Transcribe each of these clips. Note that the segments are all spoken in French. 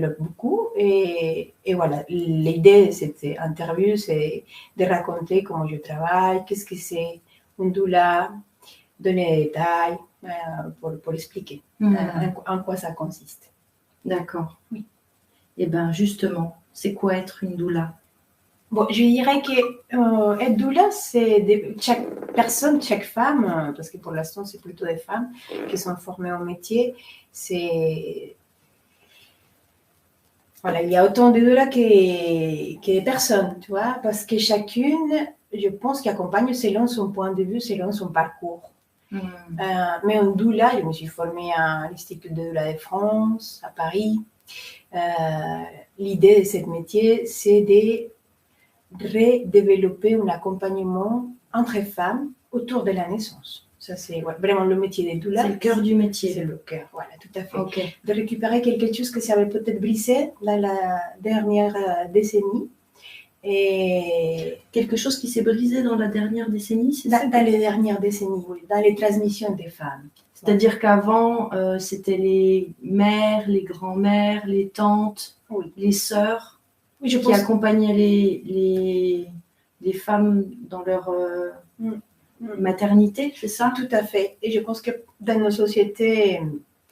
développe beaucoup. Et voilà, l'idée de cette interview, c'est de raconter comment je travaille, qu'est-ce que c'est une doula, donner des détails pour expliquer en quoi ça consiste. D'accord. Oui. Et bien justement, c'est quoi être une doula? Bon, je dirais que être doula, c'est chaque personne, chaque femme, parce que pour l'instant, c'est plutôt des femmes qui sont formées au métier. Voilà, il y a autant de doulas que de personnes, tu vois, parce que chacune, je pense qu'accompagne selon son point de vue, selon son parcours. Mais en doula, je me suis formée à l'Institut de doula de France, à Paris. L'idée de ce métier, c'est de redévelopper un accompagnement entre femmes autour de la naissance. Ça, c'est vraiment le métier des doulas. C'est le cœur du métier. C'est le cœur, voilà, tout à fait. Okay. De récupérer quelque chose qui s'avait peut-être brisé dans la dernière décennie. Et quelque chose qui s'est brisé dans la dernière décennie, c'est ça? Dans les dernières décennies, oui, dans les transmissions des femmes. C'est-à-dire qu'avant, c'était les mères, les grands-mères, les tantes, oui, les sœurs oui, qui accompagnaient les femmes dans leur maternité, c'est ça? Tout à fait. Et je pense que dans nos sociétés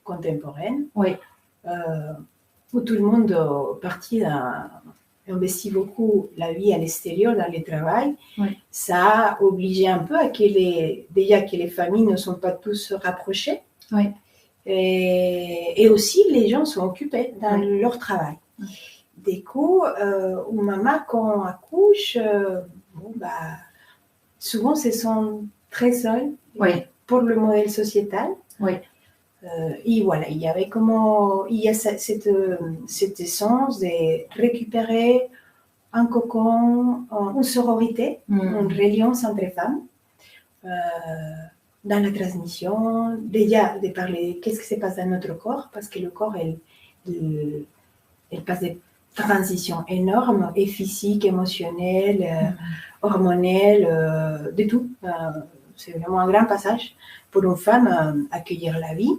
contemporaines, oui. Où tout le monde partit investit beaucoup la vie à l'extérieur, dans le travail, oui. Ça a obligé un peu à que les familles ne sont pas tous rapprochées. Oui. Et aussi, les gens sont occupés dans leur travail. Oui. Du coup, une maman, quand on accouche, souvent, se sont très seules pour le modèle sociétal. Oui. Et voilà, il y a cette essence de récupérer un cocon, une sororité, une reliance entre femmes, dans la transmission, déjà de parler de qu'est-ce qui se passe dans notre corps, parce que le corps, elle passe des transitions énormes, et physiques, émotionnelles, hormonelles, de tout. C'est vraiment un grand passage pour une femme accueillir la vie.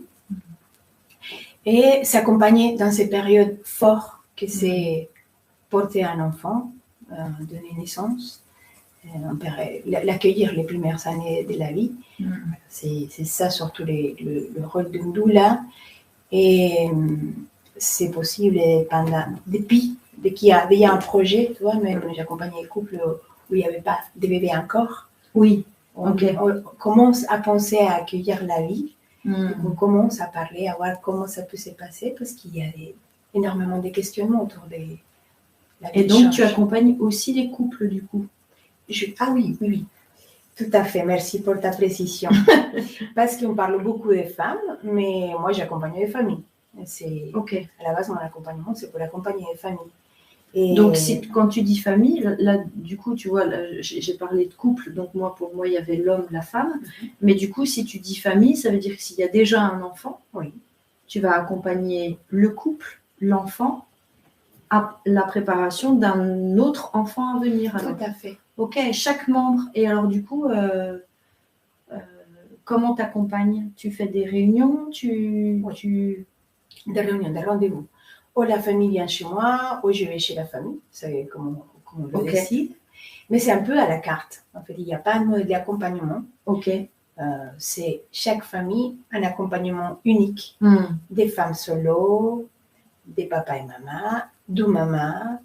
Et s'accompagner dans ces périodes fortes que c'est porter un enfant, donner naissance, l'accueillir les premières années de la vie. C'est ça surtout le rôle d'une doula. Et c'est possible depuis qu'il y a déjà un projet, tu vois, même j'accompagne les couples où il n'y avait pas de bébé encore. Oui. On commence à penser à accueillir la vie. On commence à parler, à voir comment ça peut se passer, parce qu'il y a énormément de questionnements autour de la vie. Et donc, tu accompagnes aussi les couples, du coup? Ah oui. Tout à fait, merci pour ta précision. Parce qu'on parle beaucoup des femmes, mais moi, j'accompagne les familles. À la base, mon accompagnement, c'est pour accompagner les familles. Et donc, quand tu dis famille, là, du coup, tu vois, là, j'ai parlé de couple, donc pour moi, il y avait l'homme, la femme. Mais du coup, si tu dis famille, ça veut dire que s'il y a déjà un enfant, tu vas accompagner le couple, l'enfant, à la préparation d'un autre enfant à venir. Alors. Tout à fait. Ok, chaque membre. Et alors, du coup, comment t'accompagnes? Tu fais des réunions? Des réunions, des rendez-vous. Ou la famille vient chez moi, ou je vais chez la famille, c'est comme on le décide. Mais c'est un peu à la carte. En fait, il n'y a pas de mode d'accompagnement. C'est chaque famille un accompagnement unique. Des femmes solo, des papas et mamas, deux mamans.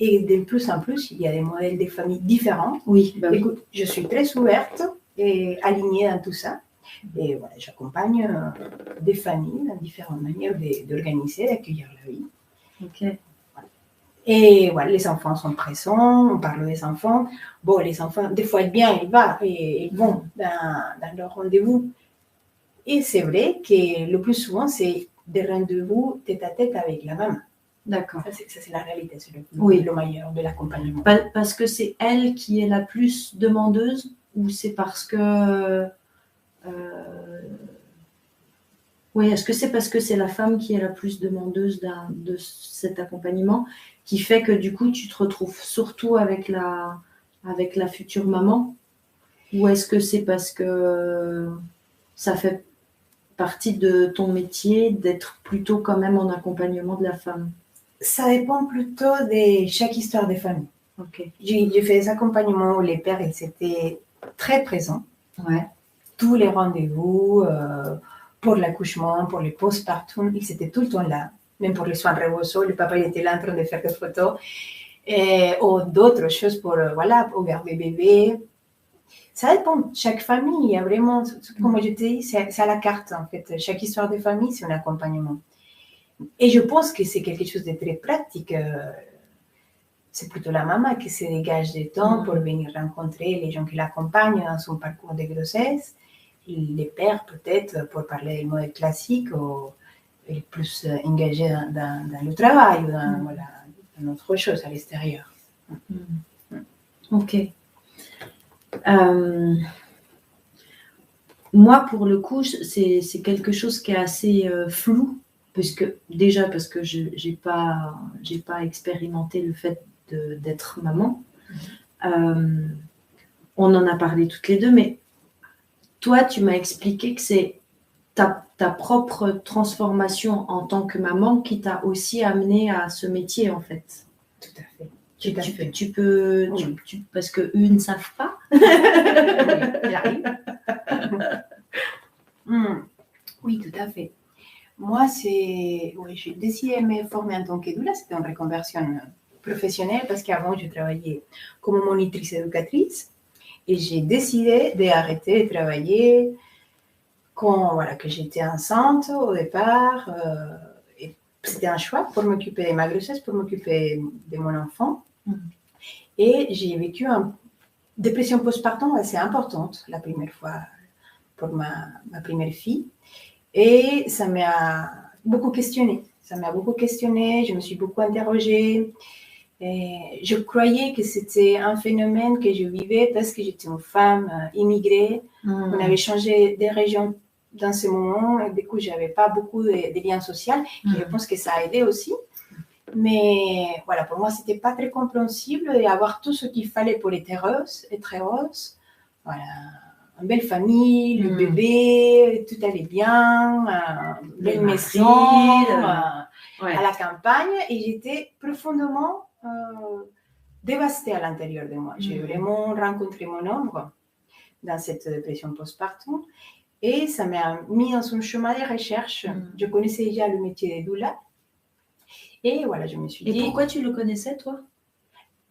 Et de plus en plus, il y a des modèles de familles différents. Oui. Écoute, je suis très ouverte et alignée dans tout ça. Et voilà, j'accompagne des familles dans différentes manières d'organiser, d'accueillir la vie. Voilà. Et voilà, les enfants sont présents, on parle des enfants. Bon, les enfants, des fois, ils vont dans leur rendez-vous. Et c'est vrai que le plus souvent, c'est des rendez-vous tête-à-tête avec la maman. D'accord. Ça, c'est la réalité, c'est le meilleur de l'accompagnement. Parce que c'est elle qui est la plus demandeuse, ou c'est parce que... est-ce que c'est parce que c'est la femme qui est la plus demandeuse de cet accompagnement qui fait que du coup tu te retrouves surtout avec la future maman, ou est-ce que c'est parce que ça fait partie de ton métier d'être plutôt quand même en accompagnement de la femme? Ça dépend plutôt de chaque histoire de famille. Ok. J'ai fait des accompagnements où les pères, ils étaient très présents. Ouais. Tous les rendez-vous, pour l'accouchement, pour les postpartum, ils étaient tout le temps là. Même pour les soins rebozo, le papa il était là en train de faire des photos. Ou d'autres choses pour, pour garder bébé. Ça dépend de chaque famille. Il y a vraiment, comme je te dis, c'est à la carte en fait. Chaque histoire de famille, c'est un accompagnement. Et je pense que c'est quelque chose de très pratique. C'est plutôt la maman qui se dégage du temps pour venir rencontrer les gens qui l'accompagnent dans son parcours de grossesse. Les pères, peut-être, pour parler du modèle classique, ou plus engagés dans le travail, ou dans autre chose à l'extérieur. Ok. Moi, pour le coup, c'est quelque chose qui est assez flou, parce que je n'ai pas expérimenté le fait d'être maman. On en a parlé toutes les deux, mais toi, tu m'as expliqué que c'est ta propre transformation en tant que maman qui t'a aussi amené à ce métier, en fait. Tout à fait. Tu peux, parce qu'eux ne savent pas. Oui, j'arrive. Oui, tout à fait. Moi, j'ai décidé de me former en tant que doula. C'était une reconversion professionnelle parce qu'avant, je travaillais comme monitrice éducatrice et j'ai décidé d'arrêter de travailler quand que j'étais enceinte au départ. Et c'était un choix pour m'occuper de ma grossesse, pour m'occuper de mon enfant. Et j'ai vécu une dépression postpartum assez importante la première fois pour ma première fille. Et ça m'a beaucoup questionnée. Je me suis beaucoup interrogée. Et je croyais que c'était un phénomène que je vivais parce que j'étais une femme immigrée. On avait changé de région dans ce moment. Et du coup, je n'avais pas beaucoup de liens sociaux. Et je pense que ça a aidé aussi. Mais voilà, pour moi, ce n'était pas très compréhensible d'avoir tout ce qu'il fallait pour être heureuse. Voilà. Une belle famille, le bébé, tout allait bien, belle maison, à la campagne, et j'étais profondément dévastée à l'intérieur de moi. J'ai vraiment rencontré mon ombre dans cette dépression postpartum, et ça m'a mis dans un chemin de recherche. Je connaissais déjà le métier de doula, et voilà, je me suis dit... Et pourquoi tu le connaissais, toi ?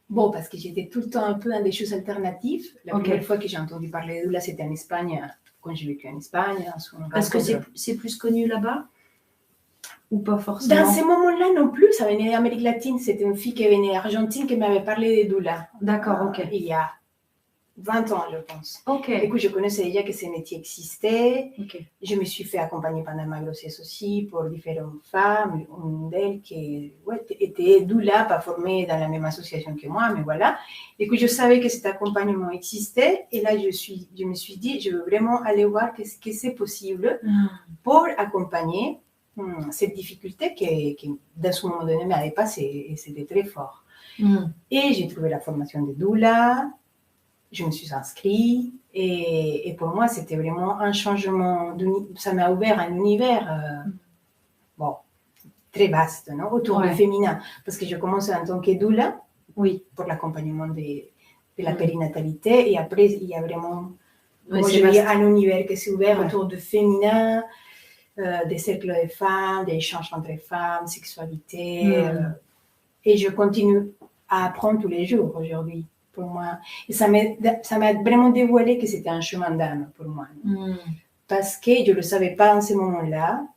Bon, parce que j'étais tout le temps un peu dans des choses alternatives. La première fois que j'ai entendu parler de doula, c'était en Espagne, quand j'ai vécu en Espagne. Parce que c'est plus connu là-bas ? Ou pas forcément ? Dans ces moments-là non plus, ça venait d'Amérique latine. C'était une fille qui venait d'Argentine qui m'avait parlé de doula. D'accord, ok. Il y a 20 ans, je pense. Ok. Du coup, je connaissais déjà que ces métiers existaient. Okay. Je me suis fait accompagner pendant ma grossesse aussi pour différentes femmes. Une d'elles qui était doula, pas formée dans la même association que moi, mais voilà. Du coup, je savais que cet accompagnement existait. Et là, je me suis dit, je veux vraiment aller voir qu'est-ce que c'est possible pour accompagner cette difficulté qui, dans ce moment donné, m'a dépassée. Et c'était très fort. Et j'ai trouvé la formation de doula. Je me suis inscrite et pour moi, c'était vraiment un changement. Ça m'a ouvert un univers très vaste, non, autour du féminin. Parce que je commençais en tant que doula pour l'accompagnement de la périnatalité. Et après, il y a vraiment un univers qui s'est ouvert autour du féminin, des cercles de femmes, des échanges entre femmes, sexualité. Et je continue à apprendre tous les jours aujourd'hui. Pour moi. Et ça m'a vraiment dévoilé que c'était un chemin d'âme pour moi. Parce que je ne le savais pas en ce moment-là,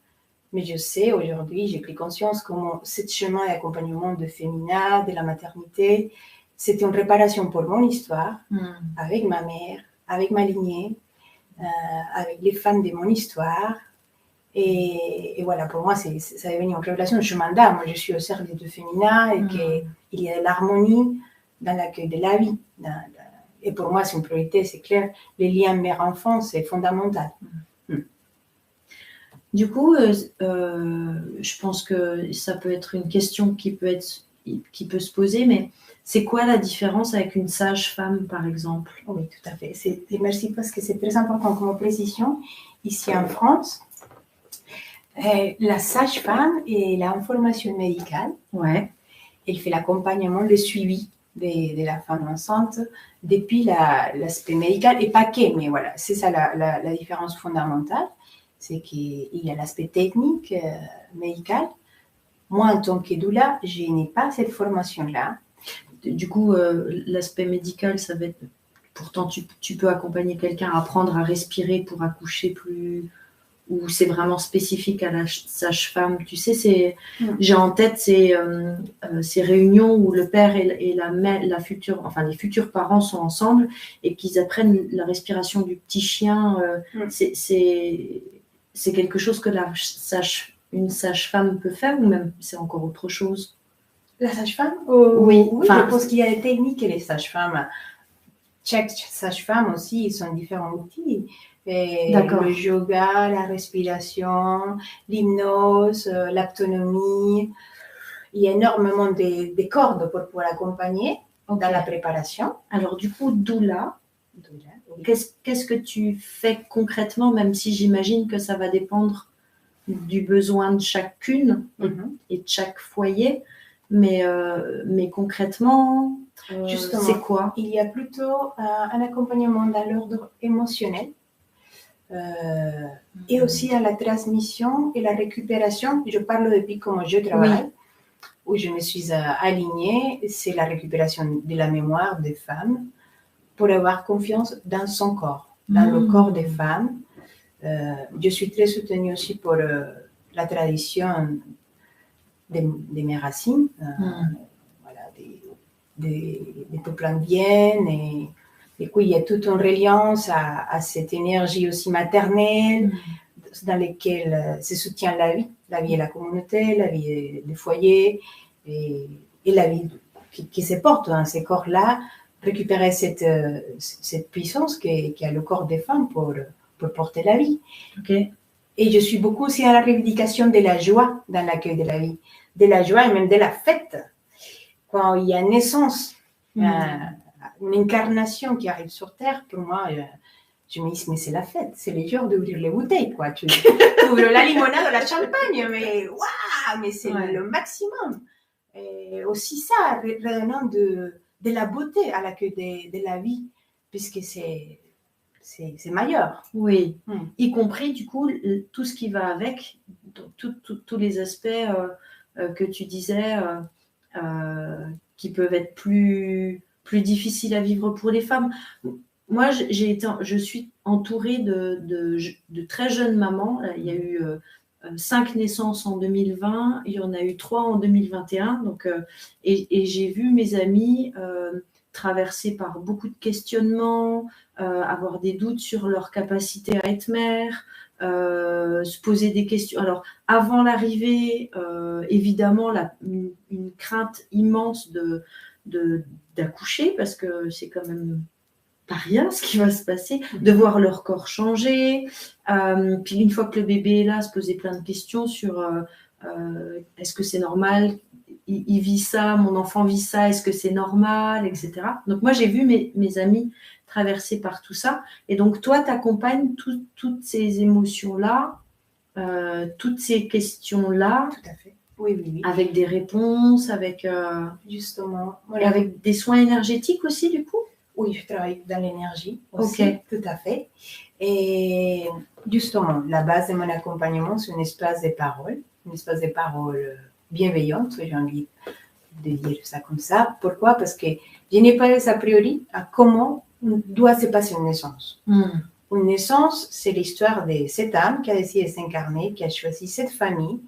mais je sais aujourd'hui, j'ai pris conscience comment ce chemin d'accompagnement de féminin, de la maternité, c'était une réparation pour mon histoire, avec ma mère, avec ma lignée, avec les femmes de mon histoire. Et voilà, pour moi, ça est devenu une révélation, un chemin d'âme. Moi, je suis au cercle du féminin et qu'il y a de l'harmonie dans l'accueil de la vie. Et pour moi, c'est une priorité, c'est clair. Les liens mère-enfant, c'est fondamental. Du coup, je pense que ça peut être une question qui peut se poser, mais c'est quoi la différence avec une sage-femme, par exemple ? Oui, tout à fait. Merci parce que c'est très important comme précision. Ici en France, La sage-femme, elle a une formation médicale. Ouais. Elle fait l'accompagnement, le suivi de la femme enceinte depuis l'aspect médical, et pas que, mais voilà, c'est ça la différence fondamentale, c'est qu'il y a l'aspect technique, médical. Moi, en tant que doula, je n'ai pas cette formation-là. Du coup, l'aspect médical, ça va être... Pourtant, tu peux accompagner quelqu'un à apprendre à respirer pour accoucher plus... Ou c'est vraiment spécifique à la sage-femme. Tu sais, j'ai en tête ces réunions où le père et la mère, les futurs parents sont ensemble et qu'ils apprennent la respiration du petit chien. C'est quelque chose que une sage-femme peut faire, ou même c'est encore autre chose? La sage-femme? Oui. Oui, je pense qu'il y a des techniques et les sages-femmes. Chaque sage-femme aussi, ils ont différents outils. Le yoga, la respiration, l'hypnose, l'autonomie. Il y a énormément de cordes pour pouvoir accompagner dans la préparation. Alors du coup, doula, oui. Qu'est-ce que tu fais concrètement, même si j'imagine que ça va dépendre du besoin de chacune et de chaque foyer, mais concrètement, c'est quoi? Il y a plutôt un accompagnement dans l'ordre émotionnel. Et aussi à la transmission et la récupération. Je parle depuis comment je travaille, où je me suis alignée, c'est la récupération de la mémoire des femmes pour avoir confiance dans son corps, dans le corps des femmes. Je suis très soutenue aussi pour la tradition de mes racines, voilà, des peuples indiennes, et du coup, il y a toute une reliance à cette énergie aussi maternelle dans laquelle se soutient la vie et la communauté, la vie des foyers et la vie qui se porte dans ces corps-là, récupérer cette puissance qu'a le corps des femmes pour porter la vie. Et je suis beaucoup aussi à la revendication de la joie dans l'accueil de la vie, de la joie et même de la fête. Quand il y a une naissance, une incarnation qui arrive sur Terre, pour moi, je me dis, mais c'est la fête, c'est le jour d'ouvrir les bouteilles, quoi. Tu ouvres la limonade ou la champagne, mais waouh, mais c'est le maximum. Et aussi ça, redonnant de la beauté à l'accueil de la vie, puisque c'est meilleur. Oui, y compris du coup tout ce qui va avec, tous les aspects que tu disais qui peuvent être plus difficiles à vivre pour les femmes. Moi, je suis entourée de très jeunes mamans. Il y a eu 5 naissances en 2020, il y en a eu 3 en 2021. Donc, et j'ai vu mes amies traversées par beaucoup de questionnements, avoir des doutes sur leur capacité à être mère, se poser des questions. Alors, avant l'arrivée, évidemment, une crainte immense d'accoucher, parce que c'est quand même pas rien ce qui va se passer, de voir leur corps changer. Puis une fois que le bébé est là, se poser plein de questions sur est-ce que c'est normal, il vit ça, mon enfant vit ça, est-ce que c'est normal, etc. Donc moi, j'ai vu mes amis traverser par tout ça. Et donc toi, tu accompagnes toutes ces émotions-là, toutes ces questions-là. Tout à fait. Oui. Avec des réponses, avec... Justement. Voilà. Et avec des soins énergétiques aussi, du coup? Oui, je travaille dans l'énergie aussi, tout à fait. Et justement, la base de mon accompagnement, c'est un espace de parole bienveillante, j'ai envie de dire ça comme ça. Pourquoi? Parce que je n'ai pas a priori à comment doit se passer une naissance. Une naissance, c'est l'histoire de cette âme qui a décidé de s'incarner, qui a choisi cette famille,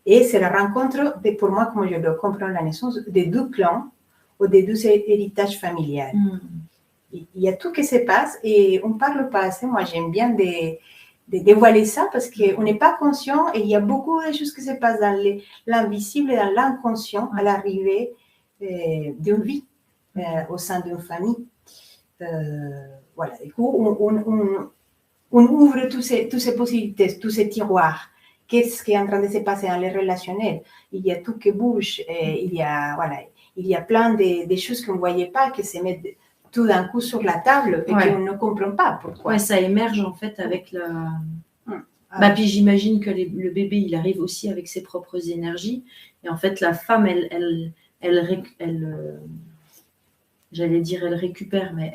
et c'est la rencontre, pour moi, comme je dois comprendre la naissance, des 2 clans ou des 2 héritages familiaux. Il y a tout qui se passe et on ne parle pas assez. Moi, j'aime bien de dévoiler ça parce qu'on n'est pas conscient et il y a beaucoup de choses qui se passent dans l'invisible et dans l'inconscient à l'arrivée d'une vie au sein d'une famille. Voilà, du coup, on ouvre toutes ces possibilités, tous ces tiroirs. Qu'est-ce qui est en train de se passer dans les relationnels? Il y a tout qui bouge, et il y a plein de choses qu'on ne voyait pas qui se mettent tout d'un coup sur la table et qu'on ne comprend pas pourquoi. Ouais, ça émerge en fait avec Puis j'imagine que le bébé, il arrive aussi avec ses propres énergies. Et en fait, la femme, j'allais dire elle récupère, mais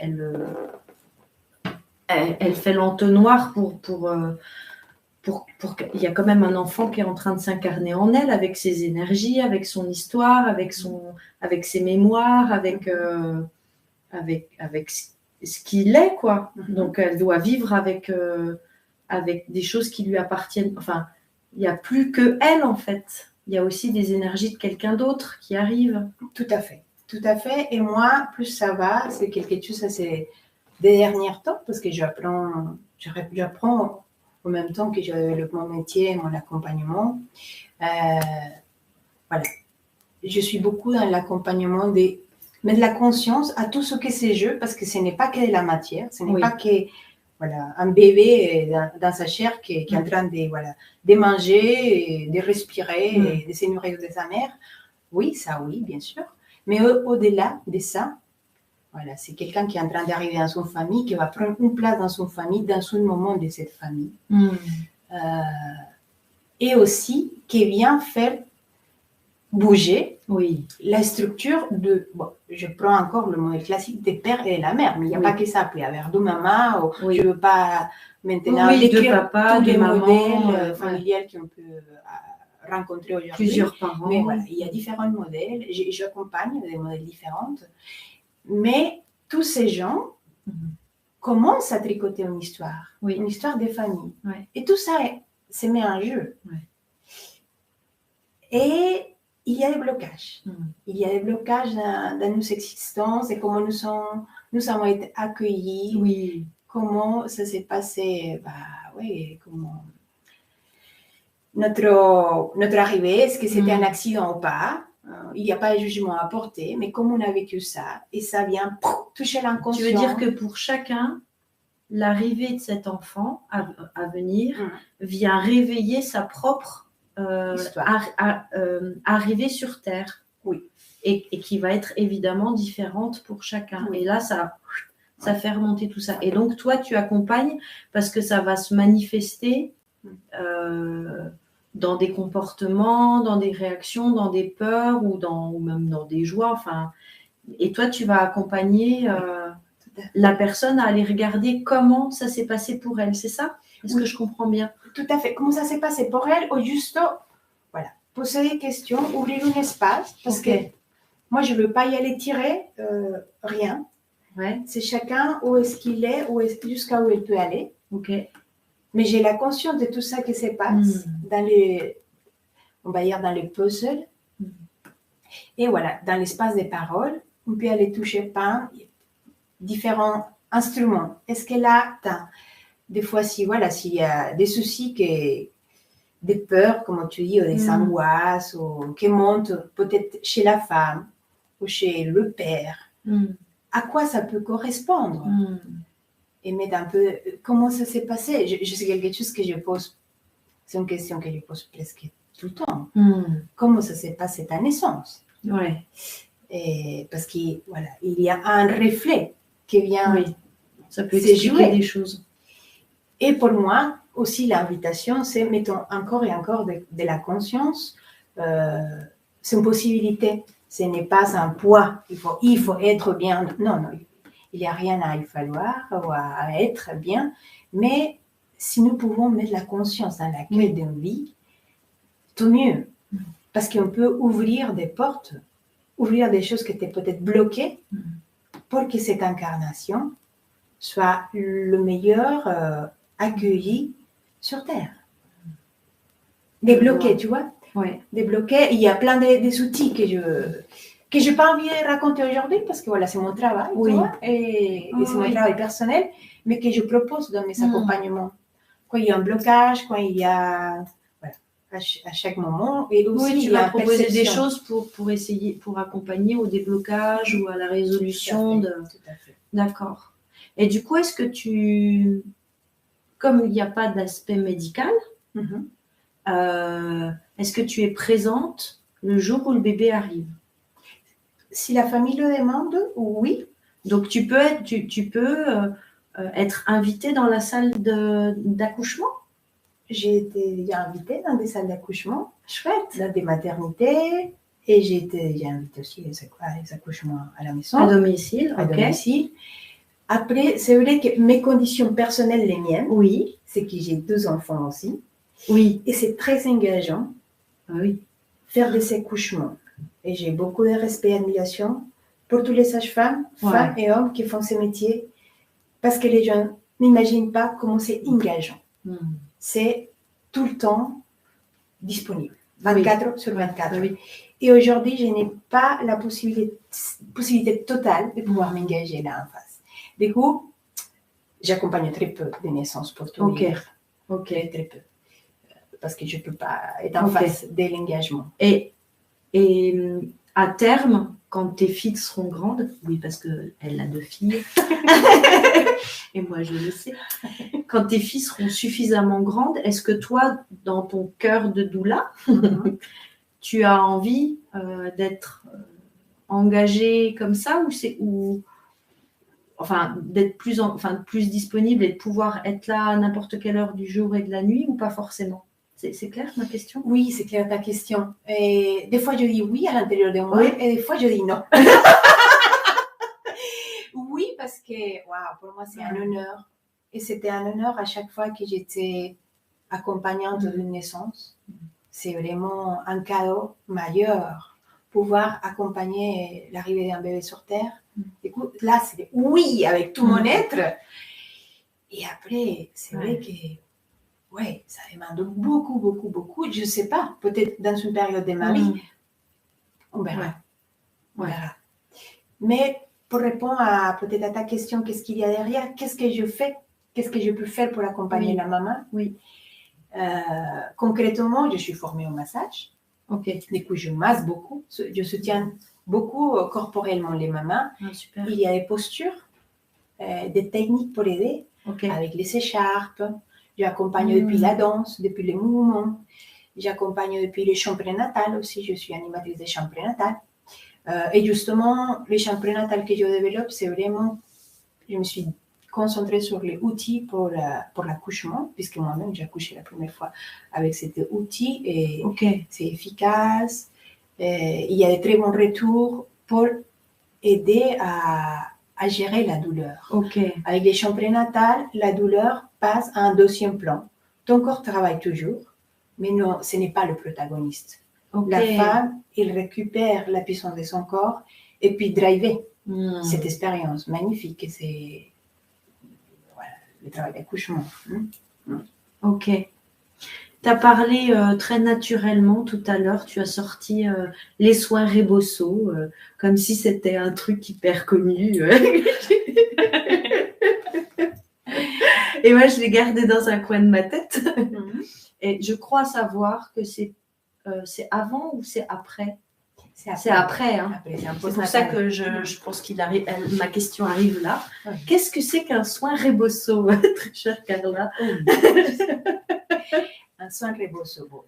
elle fait l'entonnoir pour qu'il y a quand même un enfant qui est en train de s'incarner en elle, avec ses énergies, avec son histoire, avec ses mémoires, avec ce qu'il est, quoi. Donc, elle doit vivre avec des choses qui lui appartiennent. Enfin, il n'y a plus que elle, en fait. Il y a aussi des énergies de quelqu'un d'autre qui arrivent. Tout à fait. Tout à fait. Et moi, plus ça va, c'est quelque chose, ça c'est des derniers temps, parce que j'apprends en même temps que je développe mon métier, mon accompagnement. Voilà. Je suis beaucoup dans l'accompagnement mettre la conscience à tout ce que c'est jeu, parce que ce n'est pas que la matière, ce n'est pas que un bébé dans sa chair qui est en train de manger, de respirer, et de se nourrir de sa mère. Oui, ça oui, bien sûr. Mais au-delà de ça, c'est quelqu'un qui est en train d'arriver dans son famille, qui va prendre une place dans son famille, dans un moment de cette famille. Et aussi qui vient faire bouger la structure je prends encore le modèle classique des pères et de la mère, mais il n'y a pas que ça. Il peut y avoir deux mamans, je ne veux pas maintenant décrire tous les modèles familiaux qu'on peut rencontrer aujourd'hui. Plusieurs parents. Mais il y a différents modèles. J'accompagne des modèles différents. Mais tous ces gens commencent à tricoter une histoire des familles. Et tout ça se met en jeu. Et il y a des blocages. Il y a des blocages dans nos existences et comment nous avons été accueillis. Comment ça s'est passé. Comment notre arrivée, est-ce que c'était un accident ou pas? Il n'y a pas de jugement à porter, mais comment on a vécu ça? Et ça vient toucher l'inconscient. Tu veux dire que pour chacun, l'arrivée de cet enfant à venir vient réveiller sa propre arrivée sur Terre. Et qui va être évidemment différente pour chacun. Et là, ça fait remonter tout ça. Et donc, toi, tu accompagnes parce que ça va se manifester dans des comportements, dans des réactions, dans des peurs ou même dans des joies. Enfin, et toi, tu vas accompagner la personne à aller regarder comment ça s'est passé pour elle. C'est ça? Est-ce que je comprends bien? Tout à fait. Comment ça s'est passé pour elle? Ou juste, poser des questions, ouvrir un espace. Parce que moi, je ne veux pas y aller tirer rien. C'est chacun où est-ce qu'il est, jusqu'à où il peut aller. Mais j'ai la conscience de tout ça qui se passe dans les puzzles. Et dans l'espace des paroles, on peut aller toucher par différents instruments. Est-ce que là, des fois, s'il y a des soucis, des peurs, comme tu dis, ou des angoisses, ou qui montent peut-être chez la femme ou chez le père, à quoi ça peut correspondre? Et mettre un peu comment ça s'est passé. Je sais quelque chose que je pose, c'est une question que je pose presque tout le temps. Comment ça s'est passé ta naissance? Et parce qu'il y a un reflet qui vient. Ça peut expliquer des choses. Et pour moi, aussi, l'invitation, c'est mettons encore et encore de la conscience. C'est une possibilité. Ce n'est pas un poids. Il faut être bien. Non. Il n'y a rien à y falloir ou à être bien. Mais si nous pouvons mettre la conscience dans l'accueil d'une vie, tout mieux. Parce qu'on peut ouvrir des portes, ouvrir des choses qui étaient peut-être bloquées pour que cette incarnation soit le meilleur accueilli sur Terre. Débloqué, tu vois? Débloqué. Il y a plein des outils que je n'ai pas envie de raconter aujourd'hui parce que c'est mon travail, tu vois, et c'est mon travail personnel, mais que je propose dans mes accompagnements. Quand il y a un blocage, quand il y a... à chaque moment. Et aussi, tu vas proposer des choses pour essayer, pour accompagner au déblocage ou à la résolution. Tout à fait. D'accord. Et du coup, est-ce que comme il n'y a pas d'aspect médical, est-ce que tu es présente le jour où le bébé arrive? Si la famille le demande, oui. Donc, tu peux être invitée dans la salle d'accouchement? j'ai été déjà invitée dans des salles d'accouchement, Chouette. dans des maternités, et j'ai été déjà invitée aussi à des accouchements à la maison, À domicile, à ok. domicile. Après, c'est vrai que mes conditions personnelles, les miennes, Oui, c'est que j'ai 2 enfants aussi, oui, et c'est très engageant oui. faire des accouchements. Et j'ai beaucoup de respect et admiration pour tous les sages-femmes, femmes et hommes qui font ces métiers, parce que les gens n'imaginent pas comment c'est engageant. C'est tout le temps disponible, 24 sur 24. Oui. Et aujourd'hui, je n'ai pas la possibilité totale de pouvoir m'engager là en face. Du coup, j'accompagne très peu de naissances pour tout dire. Très, très peu. Parce que je ne peux pas être en face de l'engagement. Et à terme, quand tes filles seront grandes, oui, parce qu'elle a 2 filles, et moi je le sais, quand tes filles seront suffisamment grandes, est-ce que toi, dans ton cœur de doula, tu as envie d'être engagée comme ça d'être plus disponible et de pouvoir être là à n'importe quelle heure du jour et de la nuit ou pas forcément? C'est clair ma question? Oui, c'est clair ta question. Et des fois, je dis oui à l'intérieur de moi et des fois, je dis non. Oui, parce que pour moi, c'est un honneur. Et c'était un honneur à chaque fois que j'étais accompagnante d'une naissance. C'est vraiment un cadeau majeur. Pouvoir accompagner l'arrivée d'un bébé sur Terre. Du coup, là, c'est oui avec tout mon être. Et après, c'est vrai que ça demande beaucoup, beaucoup, beaucoup. Je ne sais pas, peut-être dans une période de ma vie, on verra. On verra. Mais pour répondre peut-être à ta question, qu'est-ce qu'il y a derrière? Qu'est-ce que je fais? Qu'est-ce que je peux faire pour accompagner la maman? Concrètement, je suis formée au massage. Du coup, je masse beaucoup. Je soutiens beaucoup corporellement les mamans. Super. Il y a des postures, des techniques pour aider, avec les écharpes. J'accompagne depuis la danse, depuis les mouvements. J'accompagne depuis les chambres prénatales aussi. Je suis animatrice des chambres prénatales. Et justement, les chambres prénatales que je développe, c'est vraiment, je me suis concentrée sur les outils pour l'accouchement, puisque moi-même, j'ai accouché la première fois avec cet outil et c'est efficace. Il y a de très bons retours pour aider à gérer la douleur. Avec les chambres prénatales, la douleur passe à un deuxième plan. Ton corps travaille toujours, mais non, ce n'est pas le protagoniste. La femme, elle récupère la puissance de son corps et puis driver cette expérience magnifique. Et c'est le travail d'accouchement. Ok. Tu as parlé très naturellement tout à l'heure, tu as sorti les soins Rebosso, comme si c'était un truc hyper connu. Et moi, je l'ai gardé dans un coin de ma tête. Et je crois savoir que c'est avant ou c'est après? C'est après. Hein. C'est pour ça que je pense ma question arrive là. Qu'est-ce que c'est qu'un soin Rebosso, très chère Carla? Un soin Rebosso.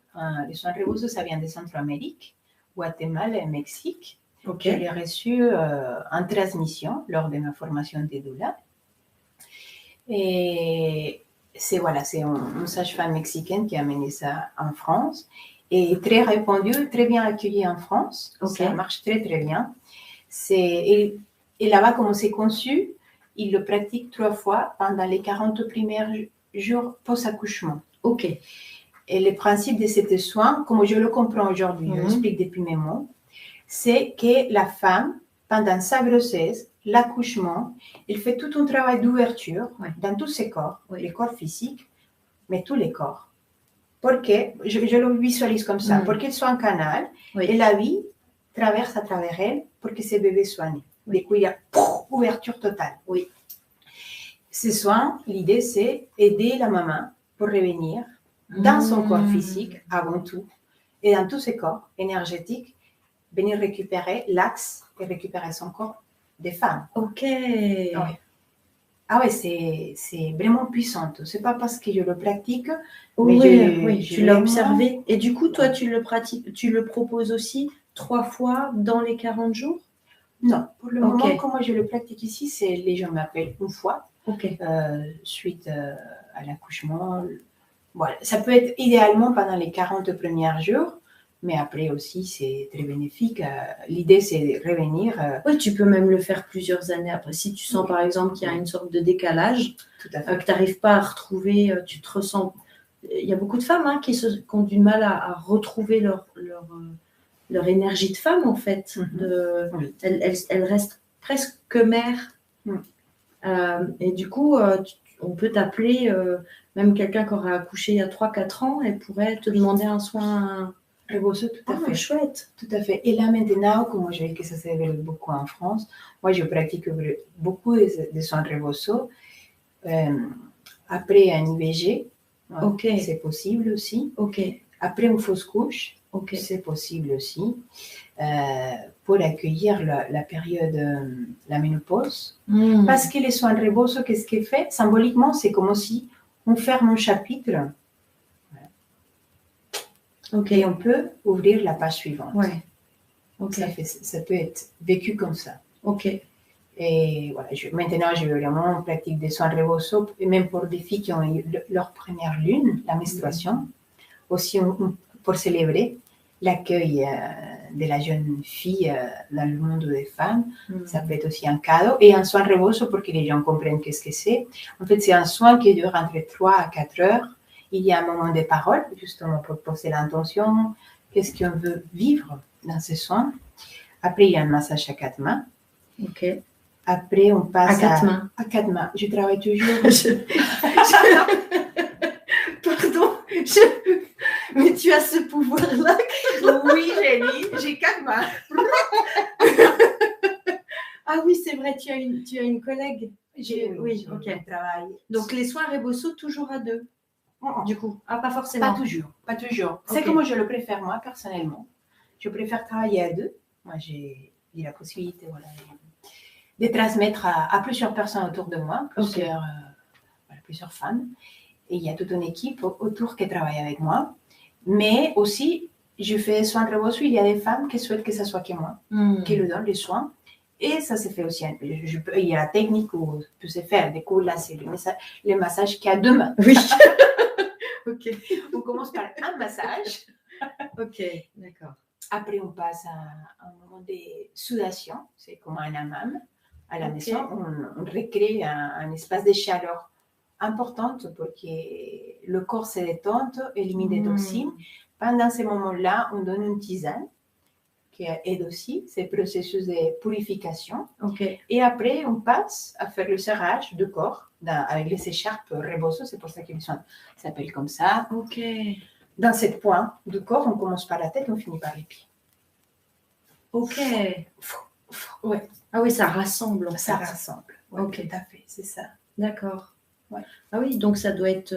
Le soin Rebosso, ça vient de Centroamérique, Guatemala et Mexique. Je l'ai reçu en transmission lors de ma formation de doula. Et c'est une sage-femme mexicaine qui a amené ça en France. Et très répandu, très bien accueilli en France. Ça marche très, très bien. Et là-bas, comme c'est conçu, il le pratique 3 fois pendant les 40 premiers jours post-accouchement. Et le principe de ces soins, comme je le comprends aujourd'hui, je l'explique depuis mes mots, c'est que la femme, pendant sa grossesse, l'accouchement, elle fait tout un travail d'ouverture dans tous ses corps, les corps physiques, mais tous les corps. Pour que, je le visualise comme ça, pour qu'elle soit un canal, et la vie traverse à travers elle pour que ce bébé soit né. Du coup, il y a ouverture totale. Ce soin, l'idée, c'est aider la maman pour revenir dans son corps physique, avant tout, et dans tous ses corps énergétiques, venir récupérer l'axe et récupérer son corps des femmes. C'est vraiment puissant. C'est pas parce que je le pratique, mais tu l'as observé. Et du coup, toi, tu le pratiques, tu le proposes aussi 3 fois dans les 40 jours? Non, pour le moment, comment je le pratique ici, les gens m'appellent une fois, suite à l'accouchement, Voilà, ça peut être idéalement pendant les 40 premiers jours, mais après aussi, c'est très bénéfique. L'idée, c'est de revenir. Oui, tu peux même le faire plusieurs années après. Si tu sens, par exemple, qu'il y a une sorte de décalage, Tout à fait. que tu n'arrives pas à retrouver, tu te ressens... Il y a beaucoup de femmes qui ont du mal à retrouver leur énergie de femme, en fait. Oui. Elles restent presque que mères. Et du coup, on peut t'appeler, même quelqu'un qui aurait accouché il y a 3-4 ans, elle pourrait te demander un soin... Rebozo, tout à fait. Chouette. Tout à fait. Et là maintenant, comme je vois que ça se développe beaucoup en France, moi je pratique beaucoup de soins Rebozo. Après un IVG, c'est possible aussi. Après une fausse couche, c'est possible aussi. Pour accueillir la période, la ménopause. Parce que les soins Rebozo, qu'est-ce qu'il fait? Symboliquement, c'est comme si on ferme un chapitre. Et on peut ouvrir la page suivante. Ça peut être vécu comme ça. Et voilà, maintenant, je vraiment pratique des soins Rebozo, et même pour des filles qui ont eu leur première lune, la menstruation, aussi pour célébrer l'accueil de la jeune fille dans le monde des femmes. Ça peut être aussi un cadeau. Et un soin Rebozo pour que les gens comprennent qu'est-ce que c'est. En fait, c'est un soin qui dure entre 3 à 4 heures. Il y a un moment de parole, justement, pour poser l'intention, qu'est-ce qu'on veut vivre dans ces soins. Après, il y a un massage à 4 mains. Après, on passe à 4 mains. Je travaille toujours. Pardon, mais tu as ce pouvoir-là. Oui, j'ai 4 mains. Ah oui, c'est vrai, tu as une collègue. Oui, travail. Donc, les soins Rebozo, toujours à 2. Du coup, pas forcément. Pas toujours. C'est comme je le préfère, moi, personnellement. Je préfère travailler à 2. Moi, j'ai la possibilité de transmettre à plusieurs personnes autour de moi, plusieurs femmes. Et il y a toute une équipe autour qui travaille avec moi. Mais aussi, je fais soins Rebozo. Il y a des femmes qui souhaitent que ce soit que moi, qui le donnent les soins. Et ça se fait aussi. Il y a la technique où peut se faire. Du coup, là, c'est le massage qui a 2 mains. Oui. On commence par un massage. D'accord. Après, on passe à un moment de sudation. C'est comme un hammam. À la maison, on recrée un espace de chaleur importante pour que le corps se détende, élimine des toxines. Pendant ces moments-là, on donne une tisane qui aide aussi ces processus de purification. Et après, on passe à faire le serrage du corps avec les écharpes Rebozo. C'est pour ça que les soins s'appellent comme ça. Dans cette pointe du corps, on commence par la tête, on finit par les pieds. Ouais. Ah oui, ça rassemble. Ça rassemble. Tout à fait, c'est ça. D'accord. Ah oui, donc ça doit être,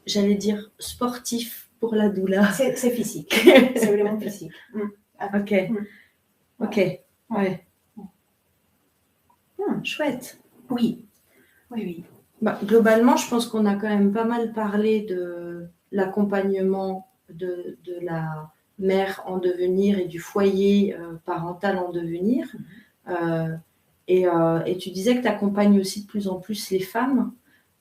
j'allais dire, sportif pour la doula. C'est physique. C'est vraiment physique. Chouette. Oui. Globalement, je pense qu'on a quand même pas mal parlé de l'accompagnement de la mère en devenir et du foyer parental en devenir. Et tu disais que tu accompagnes aussi de plus en plus les femmes.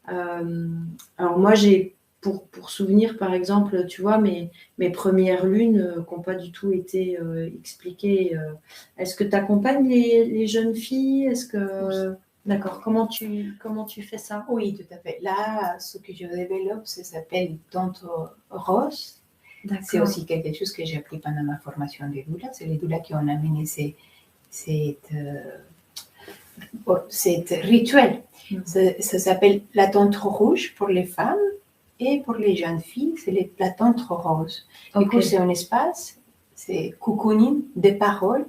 Alors moi, j'ai pour souvenir, par exemple, tu vois, mes premières lunes qui n'ont pas du tout été expliquées. Est-ce que tu accompagnes les jeunes filles? D'accord. Comment tu fais ça? Oui, tout à fait. Là, ce que je développe, ça s'appelle Tante Rose. C'est aussi quelque chose que j'ai appris pendant ma formation de doula. C'est les doulas qui ont amené cette rituel. Ça s'appelle la tente rouge pour les femmes et pour les jeunes filles, c'est la tente rose. Du coup, c'est un espace, c'est cocooning des paroles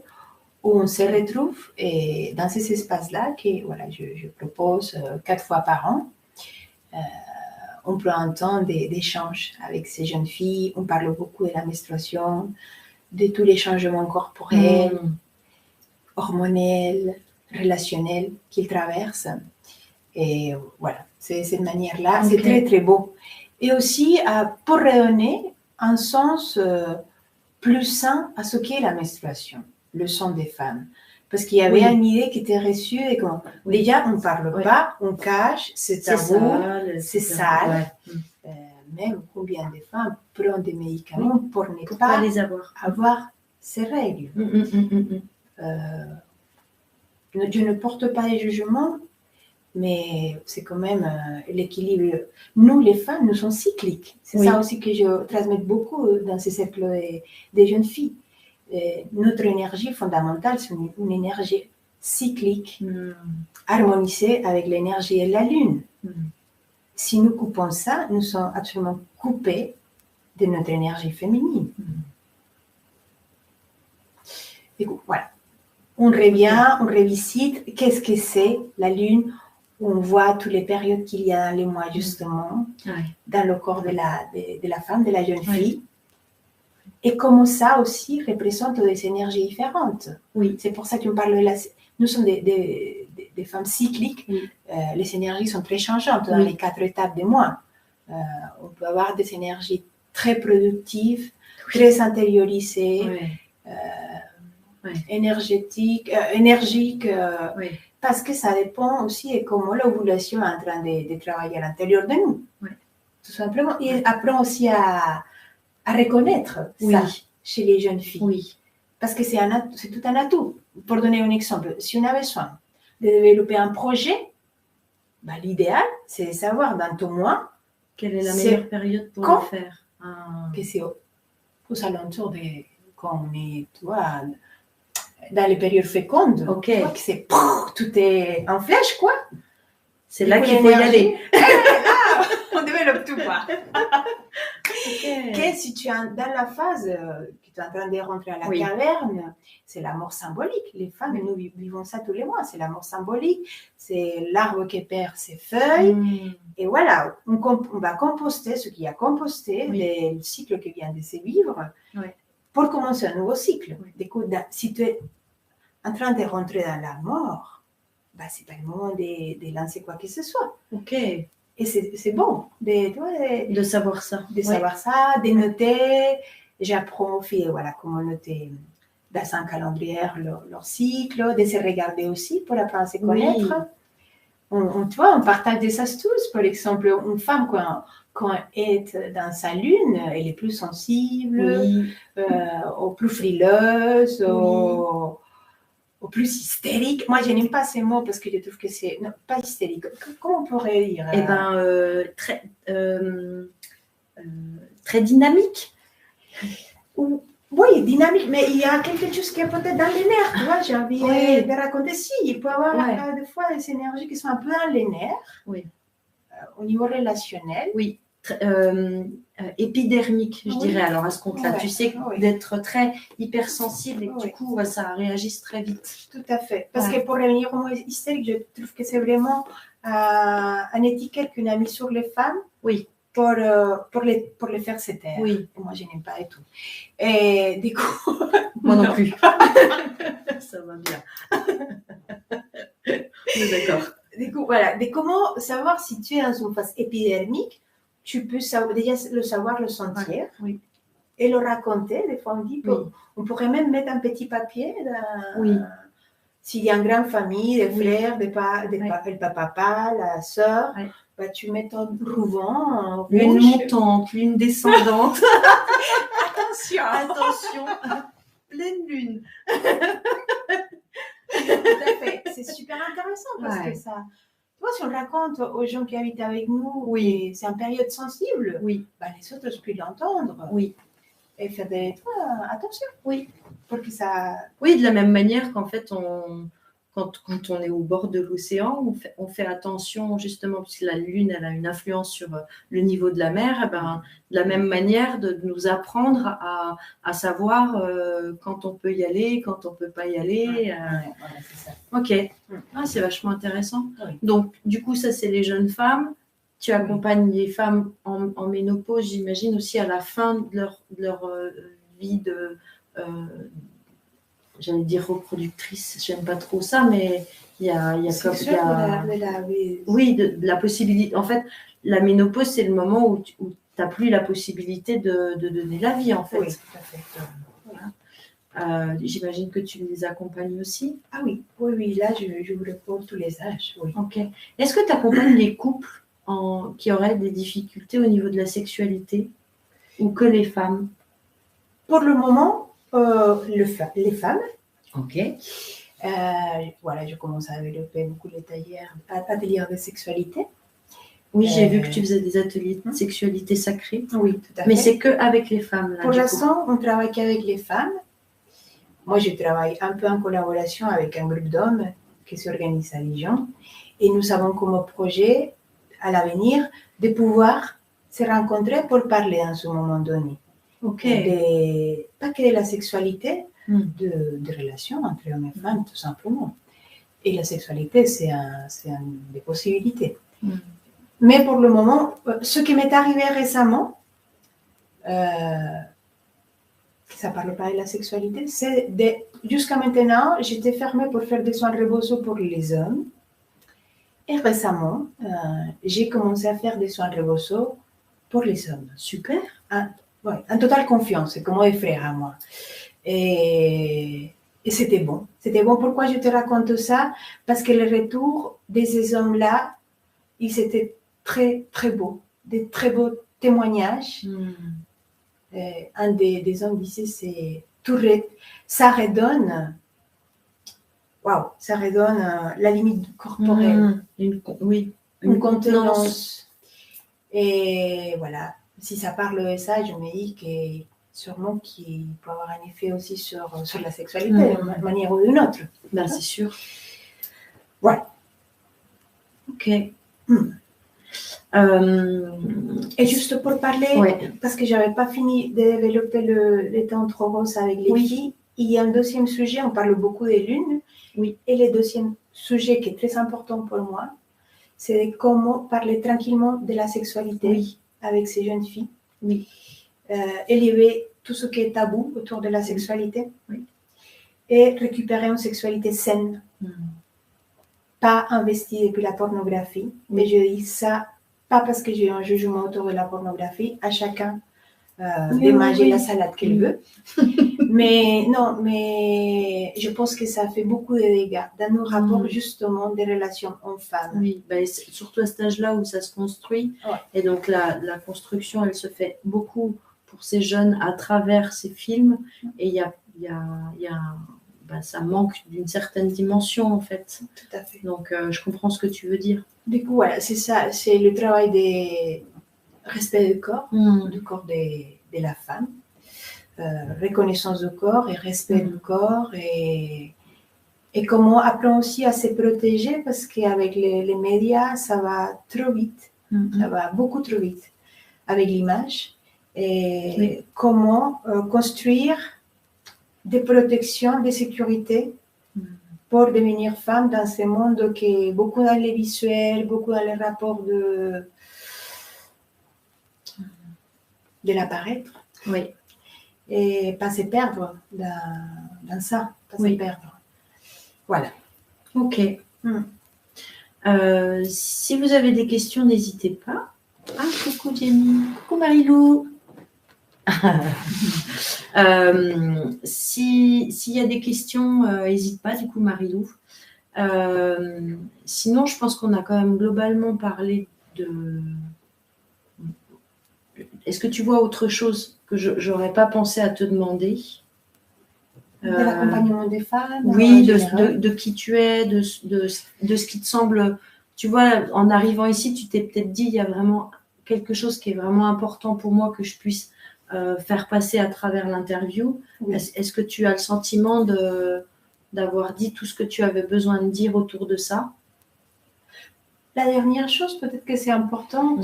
où on se retrouve et dans ces espaces-là que je propose 4 fois par an. On prend un temps d'échange avec ces jeunes filles. On parle beaucoup de la menstruation, de tous les changements corporels, hormonels, relationnels qu'ils traversent. Et voilà, c'est cette manière-là. C'est très, très beau. Et aussi, pour redonner un sens plus sain à ce qu'est la menstruation, le sang des femmes. Parce qu'il y avait une idée qui était reçue et qu'on déjà on ne parle pas, on cache, c'est tabou, c'est sale. Même combien de femmes prennent des médicaments pour ne pas les avoir ces règles. Je ne porte pas de jugement, mais c'est quand même l'équilibre. Nous, les femmes, nous sommes cycliques. C'est ça aussi que je transmets beaucoup dans ces cercles des jeunes filles. Notre énergie fondamentale, c'est une énergie cyclique, harmonisée avec l'énergie de la Lune. Si nous coupons ça, nous sommes absolument coupés de notre énergie féminine. Du coup, voilà. On revient, on revisite. Qu'est-ce que c'est la Lune? On voit toutes les périodes qu'il y a dans les mois, justement, dans le corps de la femme, de la jeune fille. Et comment ça aussi représente des énergies différentes. C'est pour ça qu'on parle de la... Nous sommes des femmes cycliques. Les énergies sont très changeantes dans les 4 étapes des mois. On peut avoir des énergies très productives, très intériorisées, énergiques, parce que ça dépend aussi de comment l'ovulation est en train de travailler à l'intérieur de nous. Tout simplement. Et apprend aussi à reconnaître ça chez les jeunes filles. Parce que c'est tout un atout. Pour donner un exemple, si on a besoin de développer un projet, l'idéal, c'est de savoir dans ton mois quelle est la meilleure période pour le faire. Que c'est aux alentours de quand on est, tu vois, dans les périodes fécondes. Tu vois que c'est tout est en flèche, quoi. C'est là qu'il faut y aller. On développe tout, quoi. Que si tu es dans la phase que tu es en train de rentrer à la caverne, c'est la mort symbolique. Les femmes, nous vivons ça tous les mois. C'est la mort symbolique. C'est l'arbre qui perd ses feuilles. Et voilà, on va composter ce qui a composté des cycles qui viennent de se vivre pour commencer un nouveau cycle. Du coup, si tu es en train de rentrer dans la mort, c'est pas le moment de lancer quoi que ce soit. Et c'est bon de savoir ça. De savoir ça, de noter. J'apprends aux filles comment noter dans un calendrier leur cycle, de se regarder aussi pour apprendre à se connaître. On partage des astuces. Par exemple, une femme, quand elle est dans sa lune, elle est plus sensible, ou plus frileuse, au plus hystérique. Moi, je n'aime pas ces mots parce que je trouve que c'est... Non, pas hystérique. Comment on pourrait dire très dynamique. Oui, dynamique, mais il y a quelque chose qui est peut-être dans les nerfs. Tu vois, j'ai envie de raconter. Si, il peut y avoir des fois des énergies qui sont un peu dans les nerfs, au niveau relationnel. Épidermique, je dirais, alors à ce compte-là. Tu sais, d'être très hypersensible et que du coup, ça réagisse très vite. Tout à fait. Parce que pour revenir au mot hystérique, je trouve que c'est vraiment une étiquette qu'on a mis sur les femmes pour les faire se taire. Moi, je n'aime pas du tout. Et du coup... Moi non plus. Ça va bien. On est d'accord. Du coup, voilà. Mais comment savoir si tu es dans une phase épidermique? Tu peux déjà le savoir, le sentir et le raconter. Des fois, on dit on pourrait même mettre un petit papier. S'il y a une grande famille, des frères, le papa, la sœur, tu mets ton ruban. Lune montante, lune descendante. Attention. Pleine lune. Tout à fait. C'est super intéressant parce que ça... Tu vois, si on raconte aux gens qui habitent avec nous, c'est une période sensible, les autres peuvent l'entendre. Et faire attention. Pour que ça... de la même manière qu'en fait, quand on est au bord de l'océan, on fait attention justement, puisque la Lune, elle a une influence sur le niveau de la mer, de la même manière de nous apprendre à savoir quand on peut y aller, quand on ne peut pas y aller. C'est ça. Ok, c'est vachement intéressant. Donc, du coup, ça, c'est les jeunes femmes. Tu accompagnes les femmes en ménopause, j'imagine, aussi à la fin de leur vie de... j'allais dire reproductrice, j'aime pas trop ça, mais il y a de la possibilité. En fait, la ménopause, c'est le moment où tu n'as plus la possibilité de donner la vie, en fait. Oui, tout à fait. J'imagine que tu les accompagnes aussi. Ah oui, oui, oui, là, je vous réponds tous les âges, oui. Ok. Est-ce que tu accompagnes les couples qui auraient des difficultés au niveau de la sexualité ou que les femmes? Pour le moment, les femmes. Ok. Voilà, je commence à développer beaucoup d'ateliers de sexualité. Oui, j'ai vu que tu faisais des ateliers de sexualité sacrée. Oui, tout à fait. Mais c'est qu'avec les femmes, là. Pour l'instant, on travaille qu'avec les femmes. Moi, je travaille un peu en collaboration avec un groupe d'hommes qui s'organise à Dijon. Et nous avons comme projet, à l'avenir, de pouvoir se rencontrer pour parler à un moment donné. Ok. Pas que de la sexualité, de relations entre hommes et femmes, tout simplement. Et la sexualité, c'est des possibilités. Mais pour le moment, ce qui m'est arrivé récemment, ça ne parle pas de la sexualité, c'est jusqu'à maintenant, j'étais fermée pour faire des soins rebozo pour les hommes. Et récemment, j'ai commencé à faire des soins rebozo pour les hommes. Super. En totale confiance, c'est comme des frères à moi. Et c'était bon. C'était bon. Pourquoi je te raconte ça? Parce que le retour de ces hommes-là, ils étaient très, très beaux. Des très beaux témoignages. Un des hommes disait, ça redonne, waouh, ça redonne la limite corporelle. Une contenance. Et voilà, si ça parle de ça, je me dis que sûrement qu'il peut avoir un effet aussi sur la sexualité, d'une manière ou d'une autre. Ben, c'est sûr. Voilà. Ok. Et juste pour parler, parce que je n'avais pas fini de développer le tantra rose avec les filles, il y a un deuxième sujet, on parle beaucoup des lunes, et le deuxième sujet qui est très important pour moi, c'est comment parler tranquillement de la sexualité avec ces jeunes filles. Élever tout ce qui est tabou autour de la sexualité et récupérer une sexualité saine. Pas investie depuis la pornographie, mais je dis ça pas parce que j'ai un jugement autour de la pornographie, à chacun de manger la salade qu'il veut. Mais non, mais je pense que ça fait beaucoup de dégâts dans nos rapports justement des relations hommes-femmes. Oui, ben, surtout à cet âge-là où ça se construit. Et donc la construction, elle se fait beaucoup pour ces jeunes à travers ces films. Et il y a ça manque d'une certaine dimension en fait. Tout à fait. Donc je comprends ce que tu veux dire. Du coup, voilà, c'est ça, c'est le travail de respect du corps de la femme, reconnaissance du corps et respect du corps et comment apprendre aussi à se protéger parce qu'avec les médias, ça va trop vite, ça va beaucoup trop vite avec l'image et comment construire des protections, des sécurités pour devenir femme dans ce monde qui est beaucoup dans les visuels, beaucoup dans les rapports de l'apparaître. Et pas se perdre dans ça, pas se perdre. Voilà. Ok. Si vous avez des questions, n'hésitez pas. Ah, coucou Jenny. Coucou Marilou. S'il y a des questions, n'hésite pas, du coup, Marilou. Sinon, je pense qu'on a quand même globalement parlé de... Est-ce que tu vois autre chose que je n'aurais pas pensé à te demander? De l'accompagnement des femmes. Oui, de qui tu es, de ce qui te semble... Tu vois, en arrivant ici, tu t'es peut-être dit, il y a vraiment quelque chose qui est vraiment important pour moi que je puisse faire passer à travers l'interview. Est-ce que tu as le sentiment d'avoir dit tout ce que tu avais besoin de dire autour de ça? La dernière chose, peut-être que c'est important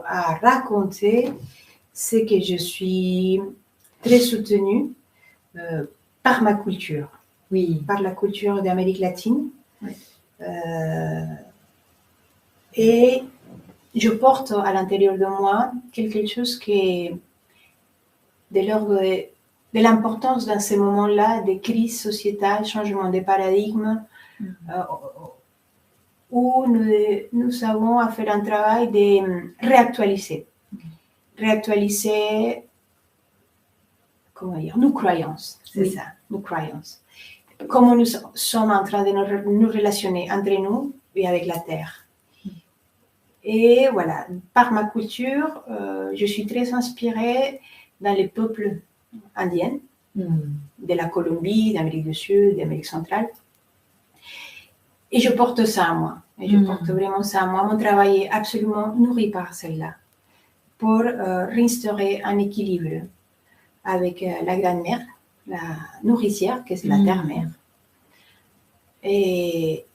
à raconter, c'est que je suis très soutenue par ma culture, par la culture d'Amérique latine. Et je porte à l'intérieur de moi quelque chose qui est de l'ordre de l'importance dans ces moments-là de crise sociétale, changement de paradigme, où nous avons à faire un travail de réactualiser comment dire, nos croyances, c'est Oui. ça, nos croyances. Comment nous sommes en train de nous relationner entre nous et avec la terre. Et voilà, par ma culture, je suis très inspirée dans les peuples indiens, de la Colombie, d'Amérique du Sud, d'Amérique centrale. Et je porte ça en moi. Et je porte vraiment ça en moi. Mon travail est absolument nourri par celle-là pour réinstaurer un équilibre avec la grand-mère, la nourricière, qui est la terre-mère. Et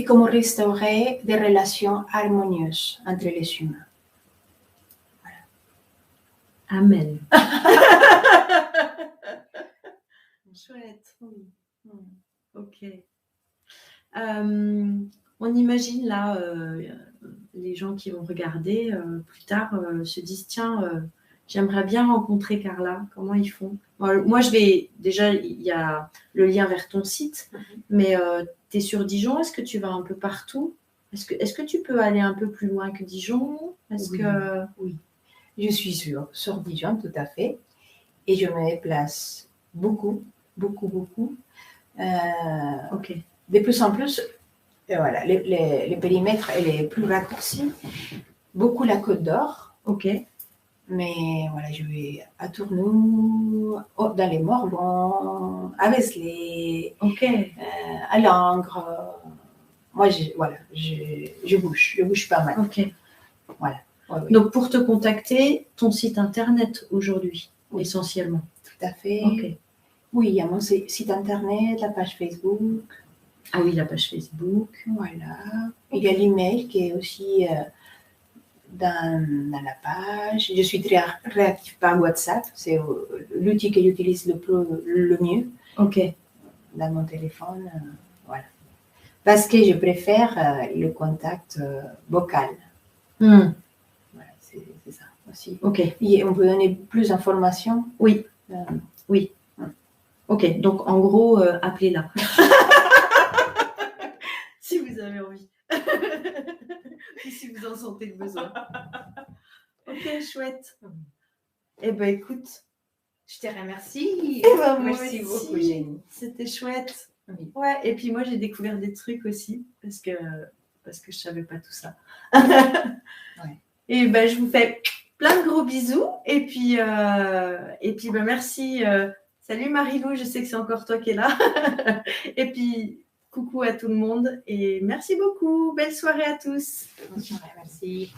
comment restaurer des relations harmonieuses entre les humains. Voilà. Amen. Chouette. Ok. On imagine là, les gens qui vont regarder plus tard se disent tiens, j'aimerais bien rencontrer Carla. Comment ils font? Moi, je vais déjà, il y a le lien vers ton site, mais tu es sur Dijon. Est-ce que tu vas un peu partout? Est-ce que tu peux aller un peu plus loin que Dijon? Oui, je suis sur Dijon, tout à fait. Et je me déplace beaucoup. Ok. De plus en plus, voilà, le périmètre est plus raccourci. Beaucoup la Côte d'Or. Ok. Mais voilà, je vais à Tournou, dans les Morbihan, à Vézelay, à Langres. Moi, je bouge pas mal. Ok. Voilà. Ouais. Donc, pour te contacter, ton site internet aujourd'hui, essentiellement. Tout à fait. Ok. Oui, il y a mon site internet, la page Facebook. Ah oui, la page Facebook. Voilà. Il y a l'email qui est aussi dans la page. Je suis très réactive par WhatsApp. C'est l'outil que j'utilise le mieux. Ok. Dans mon téléphone. Voilà. Parce que je préfère le contact vocal. Voilà, c'est ça aussi. Ok. Et on peut donner plus d'informations. Oui. Oui. Ok, donc en gros, appelez-la. Si vous avez envie. Et si vous en sentez le besoin. Ok, chouette. Eh ben écoute. Je te remercie. Merci beaucoup, Jenny. C'était chouette. Oui. Ouais, et puis moi j'ai découvert des trucs aussi parce que je savais pas tout ça. Ouais. Et ben je vous fais plein de gros bisous et puis ben merci. Salut Marilou, je sais que c'est encore toi qui es là. Et puis coucou à tout le monde et merci beaucoup. Belle soirée à tous. Bonne soirée, merci.